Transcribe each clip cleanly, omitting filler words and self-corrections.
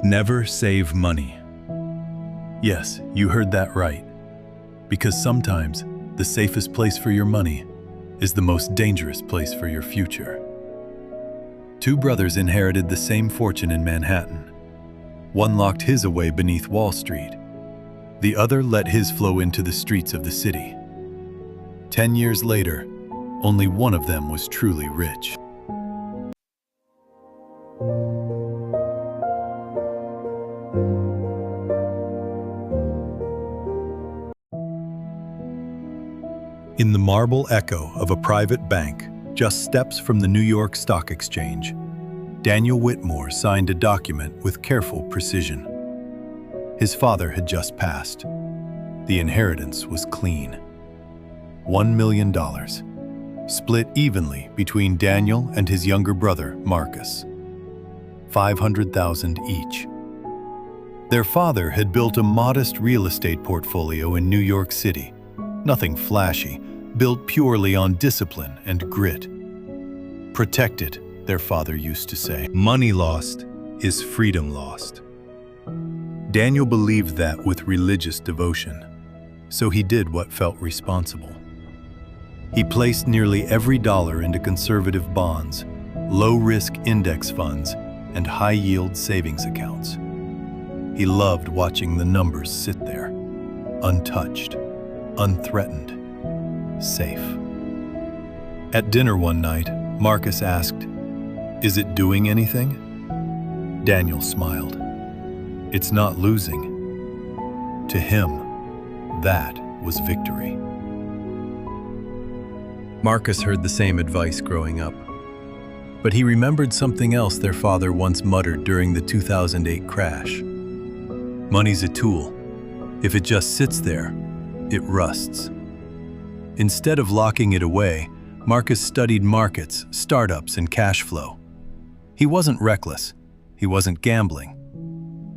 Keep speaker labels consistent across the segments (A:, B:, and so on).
A: Never save money. Yes, you heard that right. Because sometimes the safest place for your money is the most dangerous place for your future. Two brothers inherited the same fortune in Manhattan. One locked his away beneath Wall Street. The other let his flow into the streets of the city. 10 years later, only one of them was truly rich. In the marble echo of a private bank, just steps from the New York Stock Exchange, Daniel Whitmore signed a document with careful precision. His father had just passed. The inheritance was clean. $1 million, split evenly between Daniel and his younger brother, Marcus. $500,000 each. Their father had built a modest real estate portfolio in New York City. Nothing flashy, built purely on discipline and grit. Protected, their father used to say. Money lost is freedom lost. Daniel believed that with religious devotion, so he did what felt responsible. He placed nearly every dollar into conservative bonds, low-risk index funds, and high-yield savings accounts. He loved watching the numbers sit there, untouched, unthreatened, safe. At dinner one night, Marcus asked, "Is it doing anything?" Daniel smiled. "It's not losing." To him, that was victory. Marcus heard the same advice growing up, but he remembered something else their father once muttered during the 2008 crash. Money's a tool. If it just sits there, it rusts. Instead of locking it away, Marcus studied markets, startups, and cash flow. He wasn't reckless. He wasn't gambling.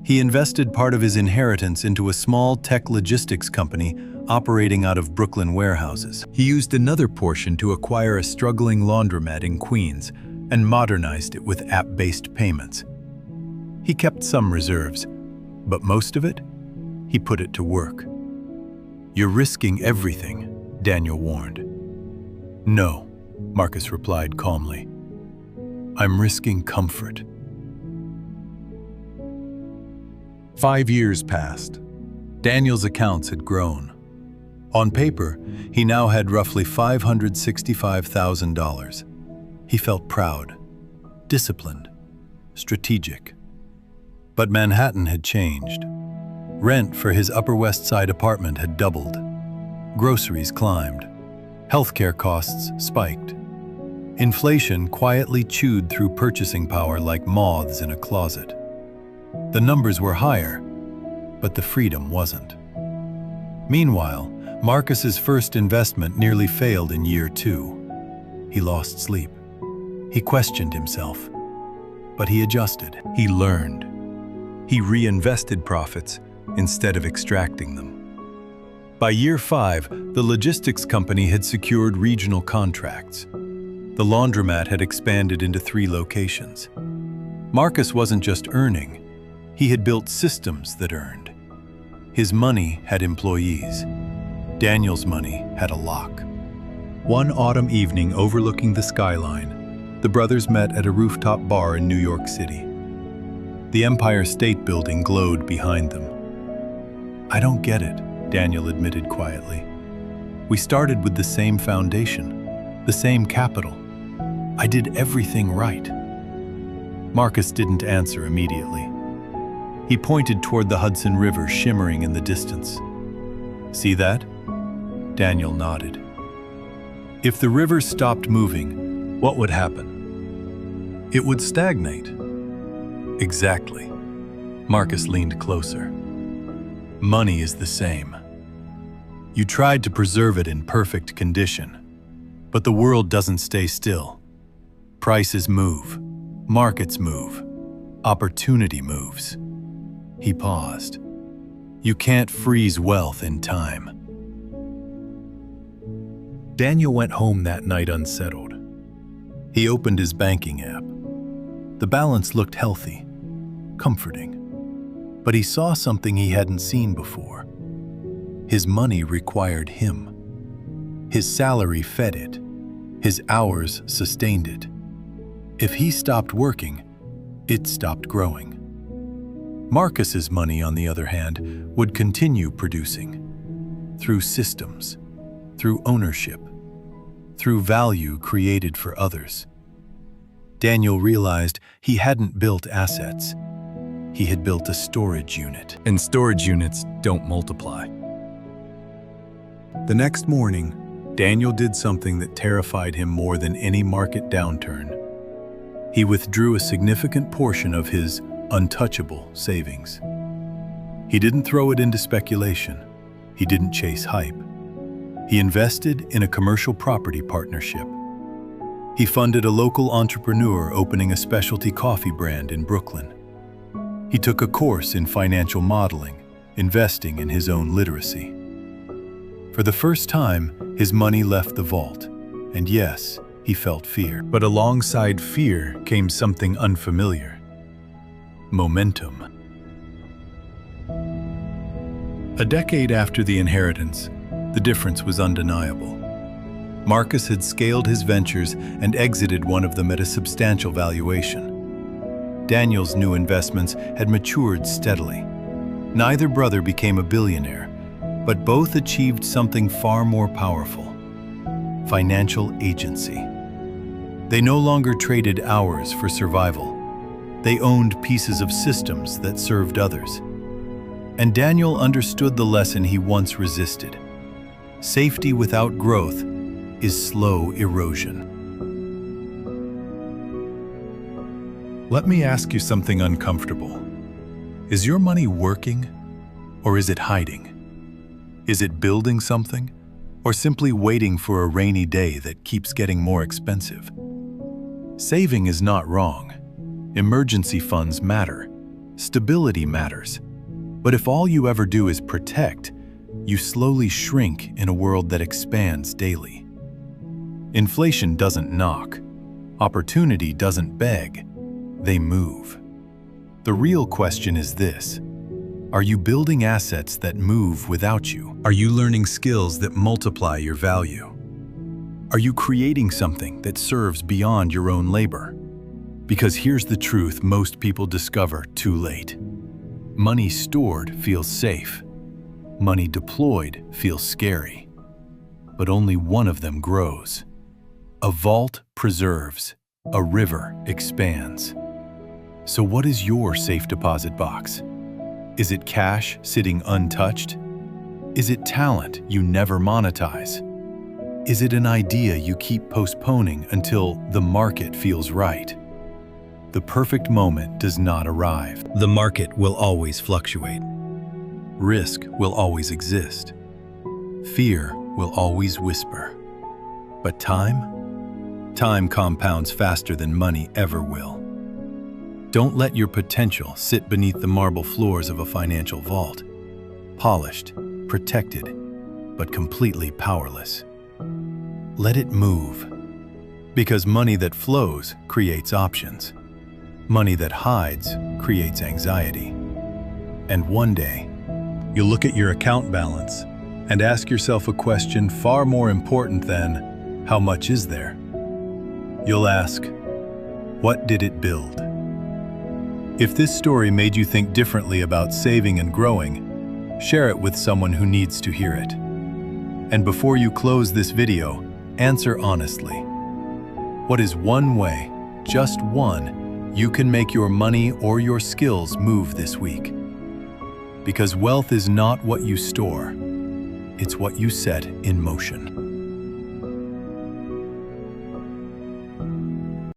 A: He invested part of his inheritance into a small tech logistics company operating out of Brooklyn warehouses. He used another portion to acquire a struggling laundromat in Queens and modernized it with app-based payments. He kept some reserves, but most of it, he put it to work. "You're risking everything," Daniel warned. "No," Marcus replied calmly. "I'm risking comfort." 5 years passed. Daniel's accounts had grown. On paper, he now had roughly $565,000. He felt proud, disciplined, strategic. But Manhattan had changed. Rent for his Upper West Side apartment had doubled. Groceries climbed. Healthcare costs spiked. Inflation quietly chewed through purchasing power like moths in a closet. The numbers were higher, but the freedom wasn't. Meanwhile, Marcus's first investment nearly failed in year 2. He lost sleep. He questioned himself. But he adjusted. He learned. He reinvested profits instead of extracting them. By year 5, the logistics company had secured regional contracts. The laundromat had expanded into 3 locations. Marcus wasn't just earning. He had built systems that earned. His money had employees. Daniel's money had a lock. One autumn evening overlooking the skyline, the brothers met at a rooftop bar in New York City. The Empire State Building glowed behind them. "I don't get it," Daniel admitted quietly. "We started with the same foundation, the same capital. I did everything right." Marcus didn't answer immediately. He pointed toward the Hudson River shimmering in the distance. "See that?" Daniel nodded. If the river stopped moving, what would happen? It would stagnate. Exactly. Marcus leaned closer. Money is the same. You tried to preserve it in perfect condition, but the world doesn't stay still. Prices move, markets move, opportunity moves. He paused. You can't freeze wealth in time. Daniel went home that night unsettled. He opened his banking app. The balance looked healthy, comforting. But he saw something he hadn't seen before. His money required him. His salary fed it. His hours sustained it. If he stopped working, it stopped growing. Marcus's money, on the other hand, would continue producing through systems, through ownership, through value created for others. Daniel realized he hadn't built assets. He had built a storage unit. And storage units don't multiply. The next morning, Daniel did something that terrified him more than any market downturn. He withdrew a significant portion of his untouchable savings. He didn't throw it into speculation. He didn't chase hype. He invested in a commercial property partnership. He funded a local entrepreneur opening a specialty coffee brand in Brooklyn. He took a course in financial modeling, investing in his own literacy. For the first time, his money left the vault, and yes, he felt fear. But alongside fear came something unfamiliar: momentum. A decade after the inheritance, the difference was undeniable. Marcus had scaled his ventures and exited one of them at a substantial valuation. Daniel's new investments had matured steadily. Neither brother became a billionaire, but both achieved something far more powerful: financial agency. They no longer traded hours for survival. They owned pieces of systems that served others. And Daniel understood the lesson he once resisted: safety without growth is slow erosion. Let me ask you something uncomfortable. Is your money working, or is it hiding? Is it building something, or simply waiting for a rainy day that keeps getting more expensive? Saving is not wrong. Emergency funds matter. Stability matters. But if all you ever do is protect, you slowly shrink in a world that expands daily. Inflation doesn't knock. Opportunity doesn't beg. They move. The real question is this: are you building assets that move without you? Are you learning skills that multiply your value? Are you creating something that serves beyond your own labor? Because here's the truth most people discover too late. Money stored feels safe. Money deployed feels scary. But only one of them grows. A vault preserves. A river expands. So what is your safe deposit box? Is it cash sitting untouched? Is it talent you never monetize? Is it an idea you keep postponing until the market feels right? The perfect moment does not arrive. The market will always fluctuate. Risk will always exist. Fear will always whisper. But time compounds faster than money ever will. Don't let your potential sit beneath the marble floors of a financial vault, polished, protected, but completely powerless. Let it move. Because money that flows creates options. Money that hides creates anxiety. And one day, you'll look at your account balance and ask yourself a question far more important than, how much is there? You'll ask, what did it build? If this story made you think differently about saving and growing, share it with someone who needs to hear it. And before you close this video, answer honestly. What is one way, just one, you can make your money or your skills move this week? Because wealth is not what you store, it's what you set in motion.